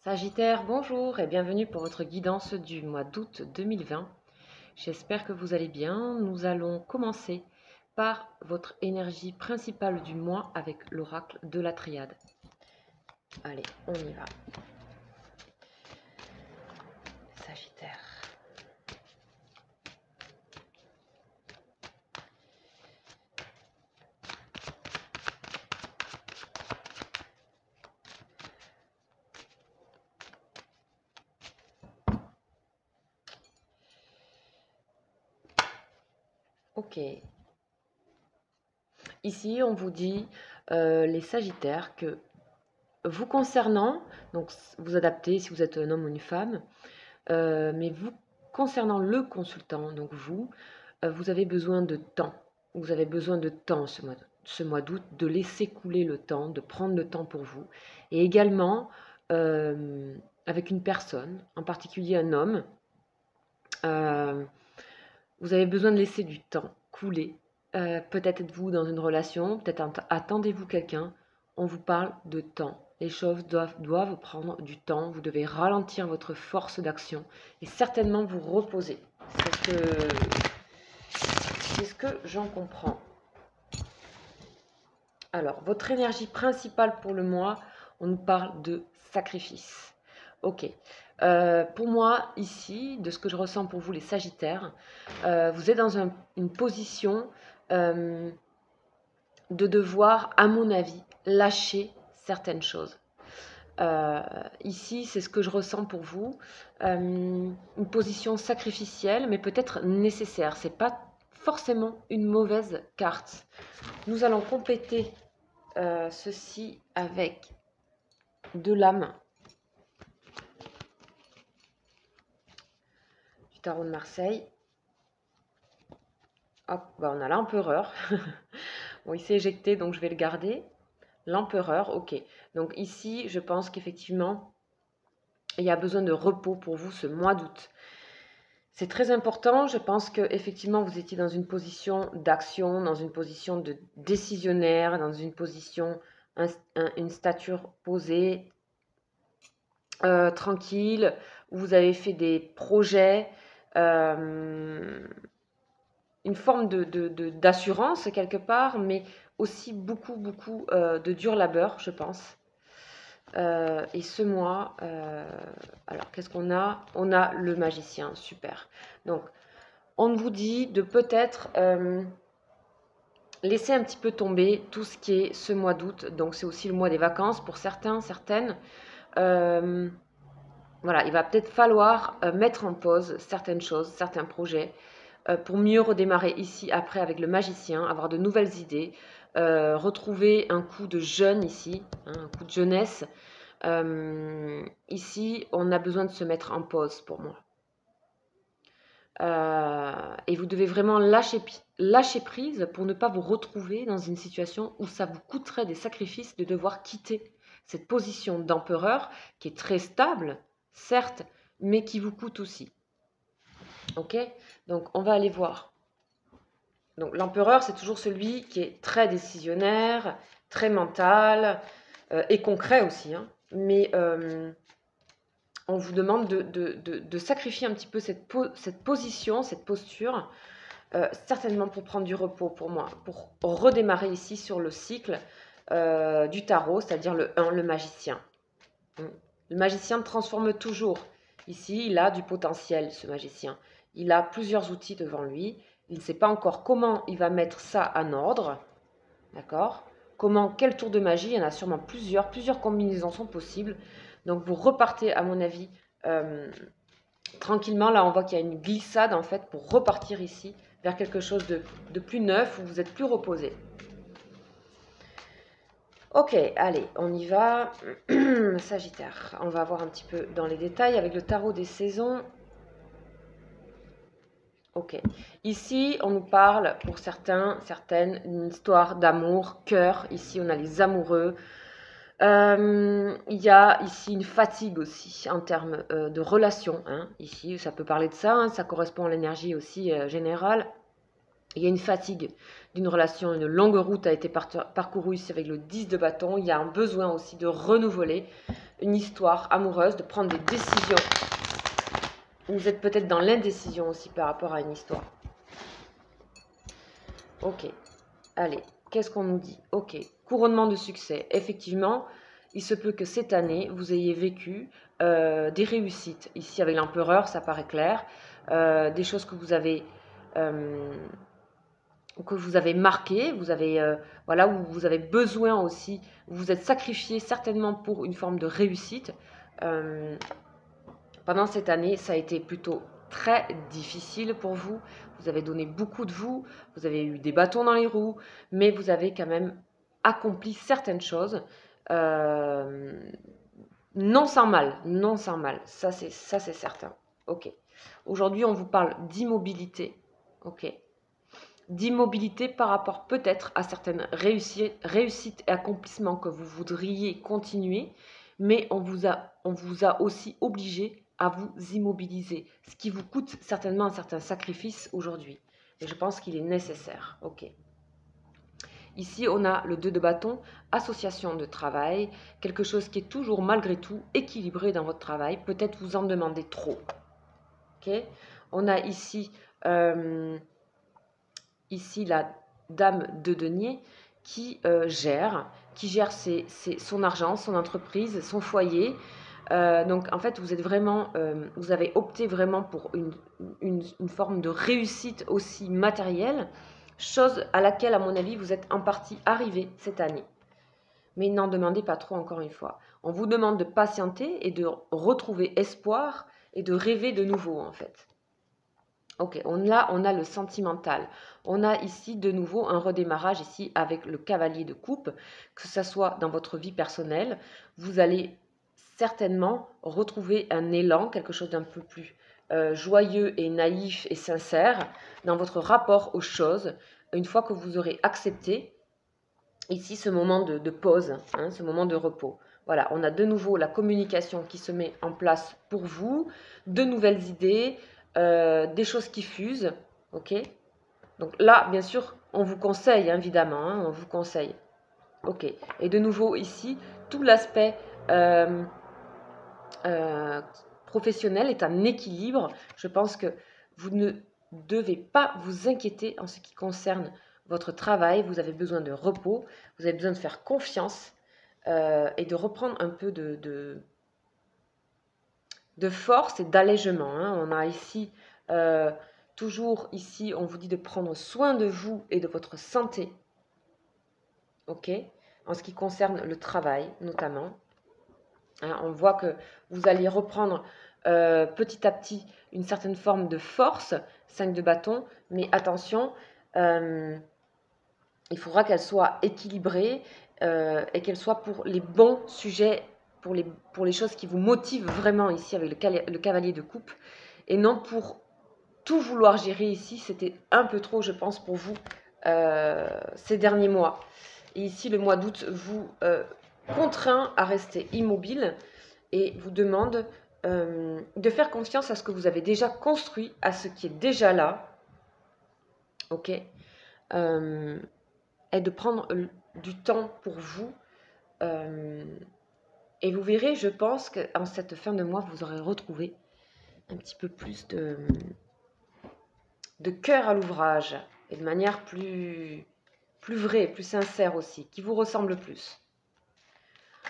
Sagittaire, bonjour et bienvenue pour votre guidance du mois d'août 2020. J'espère que vous allez bien. Nous allons commencer par votre énergie principale du mois avec l'oracle de la triade. Allez, on y va. Sagittaire. Ok. Ici, on vous dit, les Sagittaires, que vous concernant, donc vous adaptez si vous êtes un homme ou une femme, mais vous concernant le consultant, donc vous avez besoin de temps. Vous avez besoin de temps ce mois d'août, de laisser couler le temps, de prendre le temps pour vous. Et également, avec une personne, en particulier un homme, euh, vous avez besoin de laisser du temps couler. Peut-être êtes-vous dans une relation, peut-être attendez-vous quelqu'un. On vous parle de temps. Les choses doivent prendre du temps. Vous devez ralentir votre force d'action et certainement vous reposer. C'est ce que j'en comprends. Alors, votre énergie principale pour le mois, on nous parle de sacrifice. Ok. Pour moi, ici, de ce que je ressens pour vous, les Sagittaires, vous êtes dans une position de devoir, à mon avis, lâcher certaines choses. Ici, c'est ce que je ressens pour vous. Une position sacrificielle, mais peut-être nécessaire. C'est pas forcément une mauvaise carte. Nous allons compléter ceci avec de l'âme du tarot de Marseille. Hop, bah on a l'empereur. Bon, il s'est éjecté, donc je vais le garder. L'empereur, ok. Donc ici, je pense qu'effectivement, il y a besoin de repos pour vous ce mois d'août. C'est très important. Je pense que effectivement, vous étiez dans une position d'action, dans une position de décisionnaire, dans une position, une stature posée, tranquille, où vous avez fait des projets, une forme d'assurance quelque part, mais aussi beaucoup de dur labeur, je pense. Et ce mois, alors qu'est-ce qu'on a? On a le magicien, super. Donc, on vous dit de peut-être laisser un petit peu tomber tout ce qui est ce mois d'août. Donc, c'est aussi le mois des vacances pour certains, certaines. Voilà, il va peut-être falloir mettre en pause certaines choses, certains projets, pour mieux redémarrer ici après avec le magicien, avoir de nouvelles idées, retrouver un coup de jeune ici, hein, un coup de jeunesse. Ici, on a besoin de se mettre en pause pour moi. Et vous devez vraiment lâcher prise pour ne pas vous retrouver dans une situation où ça vous coûterait des sacrifices de devoir quitter cette position d'empereur qui est très stable, certes, mais qui vous coûte aussi. Ok? Donc, on va aller voir. Donc, l'empereur, c'est toujours celui qui est très décisionnaire, très mental et concret aussi. Hein. Mais on vous demande de sacrifier un petit peu cette position, cette posture, certainement pour prendre du repos pour moi, pour redémarrer ici sur le cycle du tarot, c'est-à-dire le 1, le magicien. Le magicien transforme toujours. Ici, il a du potentiel, ce magicien. Il a plusieurs outils devant lui. Il ne sait pas encore comment il va mettre ça en ordre. D'accord? Quel tour de magie? Il y en a sûrement plusieurs combinaisons sont possibles. Donc vous repartez, à mon avis, tranquillement. Là, on voit qu'il y a une glissade, en fait, pour repartir ici vers quelque chose de plus neuf, où vous êtes plus reposé. Ok, allez, on y va. Sagittaire, on va voir un petit peu dans les détails avec le tarot des saisons. Ok, ici on nous parle pour certaines, une histoire d'amour, cœur. Ici on a les amoureux. Il y a ici une fatigue aussi en termes de relation. Hein. Ici ça peut parler de ça, hein, ça correspond à l'énergie aussi générale. Il y a une fatigue d'une relation, une longue route a été parcourue ici avec le 10 de bâton. Il y a un besoin aussi de renouveler une histoire amoureuse, de prendre des décisions. Vous êtes peut-être dans l'indécision aussi par rapport à une histoire. Ok, allez, qu'est-ce qu'on nous dit? Ok, couronnement de succès. Effectivement, il se peut que cette année, vous ayez vécu des réussites. Ici, avec l'empereur, ça paraît clair. Des choses que vous avez marquées, voilà, où vous avez besoin aussi, vous vous êtes sacrifié certainement pour une forme de réussite. Pendant cette année, ça a été plutôt très difficile pour vous. Vous avez donné beaucoup de vous, vous avez eu des bâtons dans les roues, mais vous avez quand même accompli certaines choses. Non sans mal, non sans mal. Ça c'est certain. Ok. Aujourd'hui, on vous parle d'immobilité. Ok. D'immobilité par rapport peut-être à certaines réussites et accomplissements que vous voudriez continuer, mais on vous a aussi obligé à vous immobiliser, ce qui vous coûte certainement un certain sacrifice aujourd'hui. Et je pense qu'il est nécessaire. Ok. Ici, on a le 2 de bâton, association de travail, quelque chose qui est toujours malgré tout équilibré dans votre travail. Peut-être vous en demandez trop. Ok. On a ici la dame de denier qui gère son argent, son entreprise, son foyer. Donc en fait, vous êtes vraiment, vous avez opté vraiment pour une forme de réussite aussi matérielle, chose à laquelle, à mon avis, vous êtes en partie arrivé cette année. Mais n'en demandez pas trop, encore une fois. On vous demande de patienter et de retrouver espoir et de rêver de nouveau, en fait. Ok, on a le sentimental. On a ici de nouveau un redémarrage ici avec le cavalier de coupe, que ce soit dans votre vie personnelle, vous allez certainement retrouver un élan, quelque chose d'un peu plus joyeux et naïf et sincère dans votre rapport aux choses, une fois que vous aurez accepté ici ce moment de pause, hein, ce moment de repos. Voilà, on a de nouveau la communication qui se met en place pour vous, de nouvelles idées, des choses qui fusent, ok. Donc là, bien sûr, on vous conseille, hein, évidemment, hein, on vous conseille. Ok, et de nouveau ici, tout l'aspect professionnel est un équilibre. Je pense que vous ne devez pas vous inquiéter en ce qui concerne votre travail. Vous avez besoin de repos, vous avez besoin de faire confiance et de reprendre un peu de force et d'allègement. Hein. On a ici, toujours ici, on vous dit de prendre soin de vous et de votre santé. Ok, en ce qui concerne le travail notamment. Hein, on voit que vous allez reprendre petit à petit une certaine forme de force, 5 de bâton, mais attention, il faudra qu'elle soit équilibrée et qu'elle soit pour les bons sujets, pour les choses qui vous motivent vraiment ici avec le cavalier de coupe, et non pour tout vouloir gérer ici. C'était un peu trop, je pense, pour vous ces derniers mois. Et ici, le mois d'août vous contraint à rester immobile et vous demande de faire confiance à ce que vous avez déjà construit, à ce qui est déjà là, ok, et de prendre du temps pour vous. Et vous verrez, je pense qu'en cette fin de mois, vous aurez retrouvé un petit peu plus de cœur à l'ouvrage et de manière plus vraie, plus sincère aussi, qui vous ressemble plus.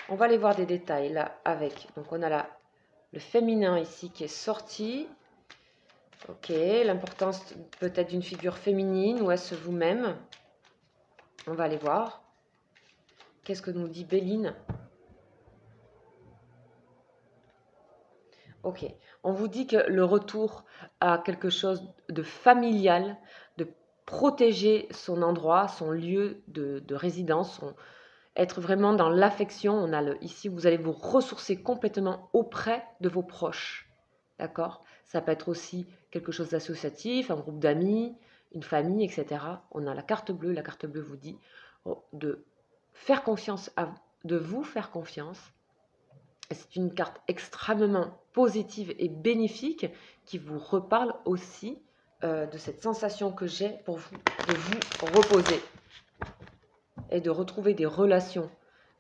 On va aller voir des détails là avec. Donc on a là le féminin ici qui est sorti. Ok, l'importance peut-être d'une figure féminine ou est-ce vous-même? On va aller voir. Qu'est-ce que nous dit Béline? Ok, on vous dit que le retour à quelque chose de familial, de protéger son endroit, son lieu de résidence, être vraiment dans l'affection. On a ici, vous allez vous ressourcer complètement auprès de vos proches. D'accord? Ça peut être aussi quelque chose d'associatif, un groupe d'amis, une famille, etc. On a la carte bleue. La carte bleue vous dit de faire confiance de vous faire confiance. C'est une carte extrêmement positive et bénéfique qui vous reparle aussi de cette sensation que j'ai pour vous, de vous reposer et de retrouver des relations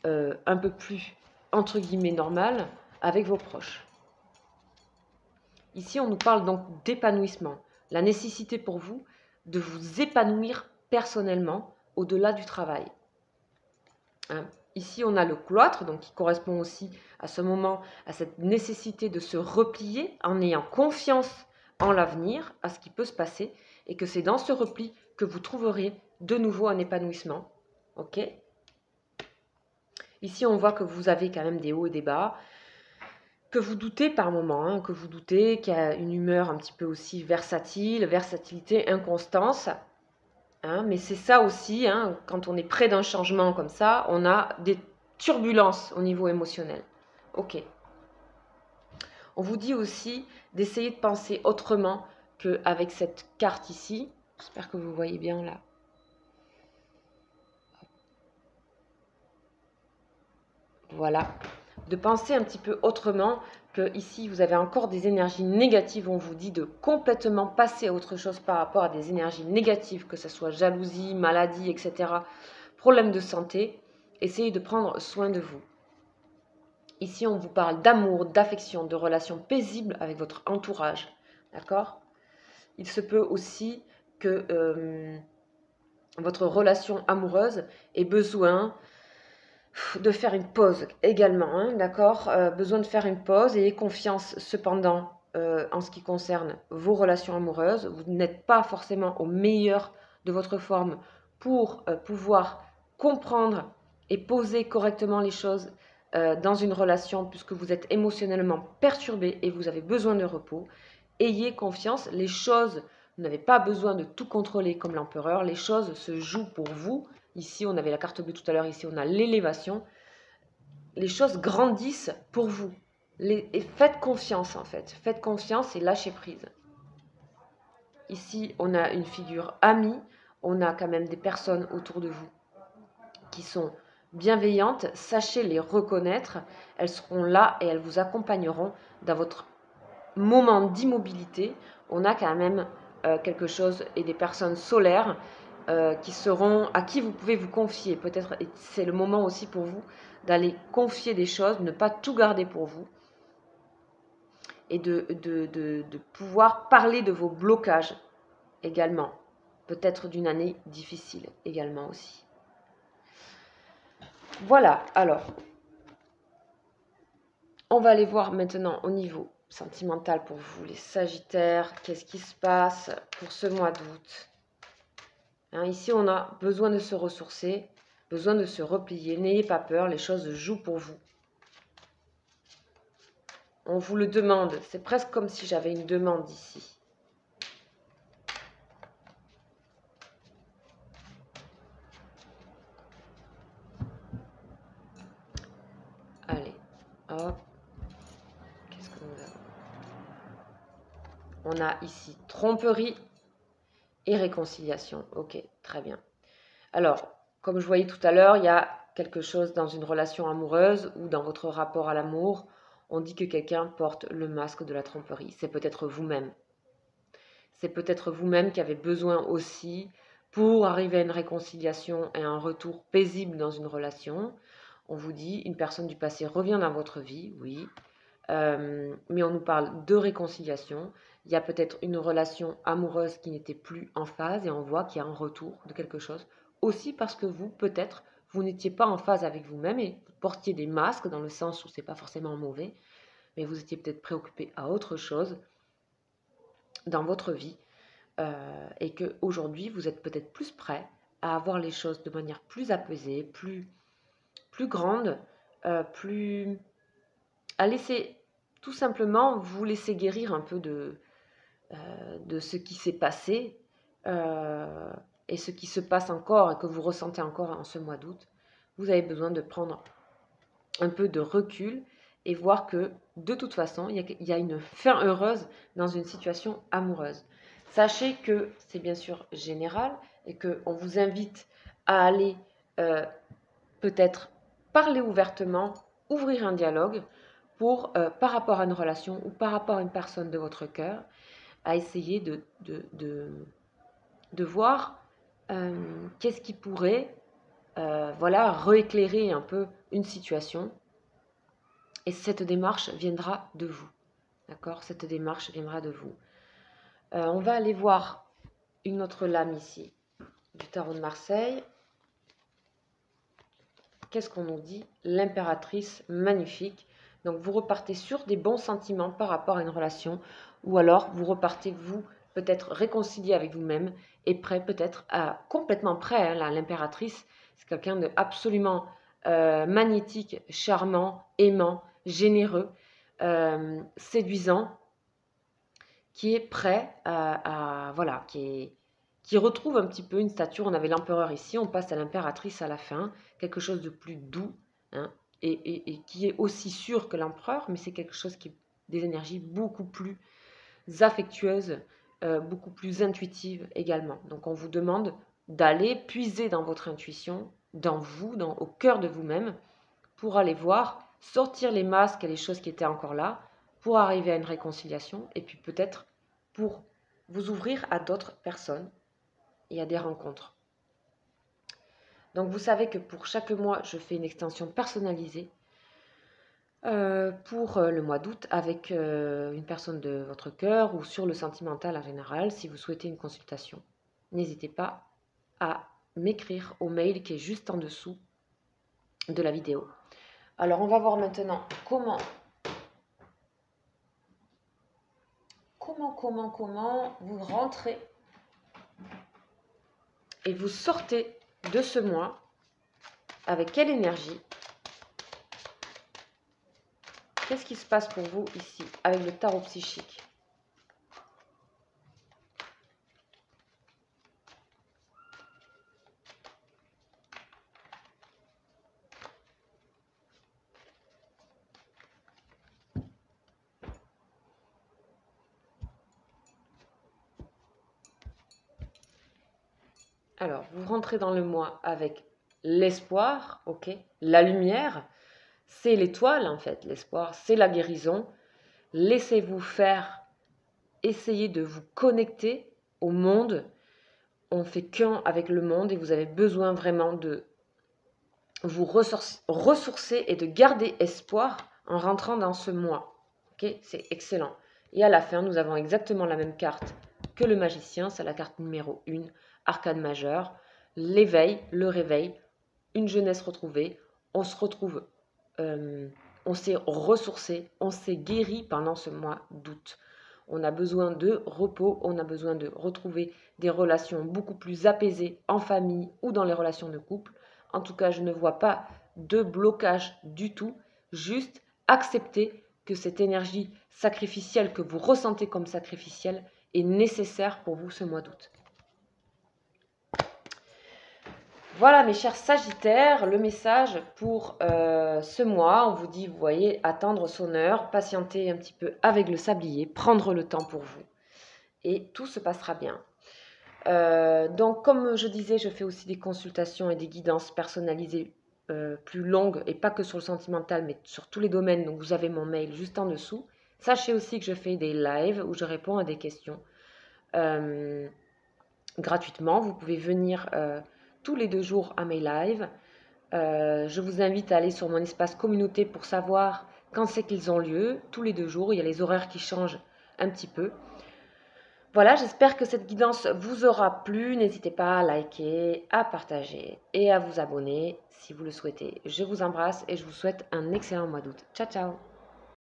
un peu plus, entre guillemets, normales avec vos proches. Ici, on nous parle donc d'épanouissement, la nécessité pour vous de vous épanouir personnellement au-delà du travail. Hein. Ici, on a le cloître, donc qui correspond aussi à ce moment, à cette nécessité de se replier en ayant confiance en l'avenir, à ce qui peut se passer, et que c'est dans ce repli que vous trouverez de nouveau un épanouissement. Ok ? Ici, on voit que vous avez quand même des hauts et des bas, que vous doutez par moment, hein, que vous doutez, qu'il y a une humeur un petit peu aussi versatile, versatilité, inconstance. Hein, mais c'est ça aussi, hein, quand on est près d'un changement comme ça, on a des turbulences au niveau émotionnel. Ok. On vous dit aussi d'essayer de penser autrement qu'avec cette carte ici. J'espère que vous voyez bien là. Voilà. De penser un petit peu autrement que ici vous avez encore des énergies négatives. On vous dit de complètement passer à autre chose par rapport à des énergies négatives, que ce soit jalousie, maladie, etc. Problème de santé. Essayez de prendre soin de vous. Ici, on vous parle d'amour, d'affection, de relations paisibles avec votre entourage. D'accord ? Il se peut aussi que votre relation amoureuse ait besoin de faire une pause également. Hein, d'accord ? Besoin de faire une pause et ayez confiance cependant en ce qui concerne vos relations amoureuses. Vous n'êtes pas forcément au meilleur de votre forme pour pouvoir comprendre et poser correctement les choses dans une relation puisque vous êtes émotionnellement perturbé et vous avez besoin de repos. Ayez confiance, les choses, vous n'avez pas besoin de tout contrôler comme l'empereur, les choses se jouent pour vous. Ici, on avait la carte bleue tout à l'heure, ici on a l'élévation. Les choses grandissent pour vous. Et faites confiance en fait, faites confiance et lâchez prise. Ici, on a une figure amie, on a quand même des personnes autour de vous qui sont bienveillantes, sachez les reconnaître, elles seront là et elles vous accompagneront dans votre moment d'immobilité. On a quand même quelque chose et des personnes solaires qui seront, à qui vous pouvez vous confier. Peut-être c'est le moment aussi pour vous d'aller confier des choses, ne pas tout garder pour vous et de pouvoir parler de vos blocages également. Peut-être d'une année difficile également aussi. Voilà, alors, on va aller voir maintenant au niveau sentimental pour vous, les Sagittaires. Qu'est-ce qui se passe pour ce mois d'août ? Hein, ici, on a besoin de se ressourcer, besoin de se replier. N'ayez pas peur, les choses jouent pour vous. On vous le demande, c'est presque comme si j'avais une demande ici. Allez, hop. Qu'est-ce que nous avons ? On a ici tromperie et réconciliation. Ok, très bien. Alors, comme je voyais tout à l'heure, il y a quelque chose dans une relation amoureuse ou dans votre rapport à l'amour. On dit que quelqu'un porte le masque de la tromperie. C'est peut-être vous-même. C'est peut-être vous-même qui avez besoin aussi, pour arriver à une réconciliation et un retour paisible dans une relation. On vous dit, une personne du passé revient dans votre vie, oui, mais on nous parle de réconciliation. Il y a peut-être une relation amoureuse qui n'était plus en phase et on voit qu'il y a un retour de quelque chose. Aussi parce que vous, peut-être, vous n'étiez pas en phase avec vous-même et vous portiez des masques dans le sens où c'est pas forcément mauvais, mais vous étiez peut-être préoccupé à autre chose dans votre vie et qu'aujourd'hui, vous êtes peut-être plus prêt à avoir les choses de manière plus apaisée, plus grande, plus... à laisser tout simplement vous laisser guérir un peu de ce qui s'est passé et ce qui se passe encore et que vous ressentez encore en ce mois d'août. Vous avez besoin de prendre un peu de recul et voir que de toute façon, il y a une fin heureuse dans une situation amoureuse. Sachez que c'est bien sûr général et qu'on vous invite à aller peut-être parler ouvertement, ouvrir un dialogue pour, par rapport à une relation ou par rapport à une personne de votre cœur, à essayer de voir qu'est-ce qui pourrait voilà, rééclairer un peu une situation. Et cette démarche viendra de vous. D'accord? Cette démarche viendra de vous. On va aller voir une autre lame ici, du tarot de Marseille. Qu'est-ce qu'on nous dit? L'impératrice, magnifique. Donc vous repartez sur des bons sentiments par rapport à une relation, ou alors vous repartez, vous, peut-être réconcilié avec vous-même, et prêt peut-être à, complètement prêt, hein, l'impératrice, c'est quelqu'un de absolument magnétique, charmant, aimant, généreux, séduisant, qui est prêt voilà, qui retrouve un petit peu une stature. On avait l'empereur ici, on passe à l'impératrice à la fin, quelque chose de plus doux, hein, et qui est aussi sûr que l'empereur, mais c'est quelque chose qui est des énergies beaucoup plus affectueuses, beaucoup plus intuitives également. Donc on vous demande d'aller puiser dans votre intuition, dans vous, au cœur de vous-même, pour aller voir, sortir les masques et les choses qui étaient encore là, pour arriver à une réconciliation, et puis peut-être pour vous ouvrir à d'autres personnes et à des rencontres. Donc vous savez que pour chaque mois, je fais une extension personnalisée pour le mois d'août avec une personne de votre cœur ou sur le sentimental en général. Si vous souhaitez une consultation, n'hésitez pas à m'écrire au mail qui est juste en dessous de la vidéo. Alors on va voir maintenant comment vous rentrez et vous sortez de ce mois avec quelle énergie. Qu'est-ce qui se passe pour vous ici avec le tarot psychique? Alors, vous rentrez dans le mois avec l'espoir, ok? La lumière, c'est l'étoile en fait, l'espoir, c'est la guérison. Laissez-vous faire, essayez de vous connecter au monde. On fait qu'un avec le monde et vous avez besoin vraiment de vous ressourcer et de garder espoir en rentrant dans ce mois. Ok, c'est excellent. Et à la fin, nous avons exactement la même carte que le magicien, c'est la carte numéro 1, arcane majeure, l'éveil, le réveil, une jeunesse retrouvée, on se retrouve, on s'est ressourcé, on s'est guéri pendant ce mois d'août. On a besoin de repos, on a besoin de retrouver des relations beaucoup plus apaisées en famille ou dans les relations de couple. En tout cas, je ne vois pas de blocage du tout, juste accepter que cette énergie sacrificielle que vous ressentez comme sacrificielle est nécessaire pour vous ce mois d'août. Voilà mes chers Sagittaires, le message pour ce mois. On vous dit, vous voyez, attendre son heure, patienter un petit peu avec le sablier, prendre le temps pour vous. Et tout se passera bien. Donc comme je disais, je fais aussi des consultations et des guidances personnalisées plus longues, et pas que sur le sentimental, mais sur tous les domaines. Donc vous avez mon mail juste en dessous. Sachez aussi que je fais des lives où je réponds à des questions gratuitement. Vous pouvez venir tous les 2 jours à mes lives. Je vous invite à aller sur mon espace communauté pour savoir quand c'est qu'ils ont lieu. Tous les 2 jours, il y a les horaires qui changent un petit peu. Voilà, j'espère que cette guidance vous aura plu. N'hésitez pas à liker, à partager et à vous abonner si vous le souhaitez. Je vous embrasse et je vous souhaite un excellent mois d'août. Ciao, ciao!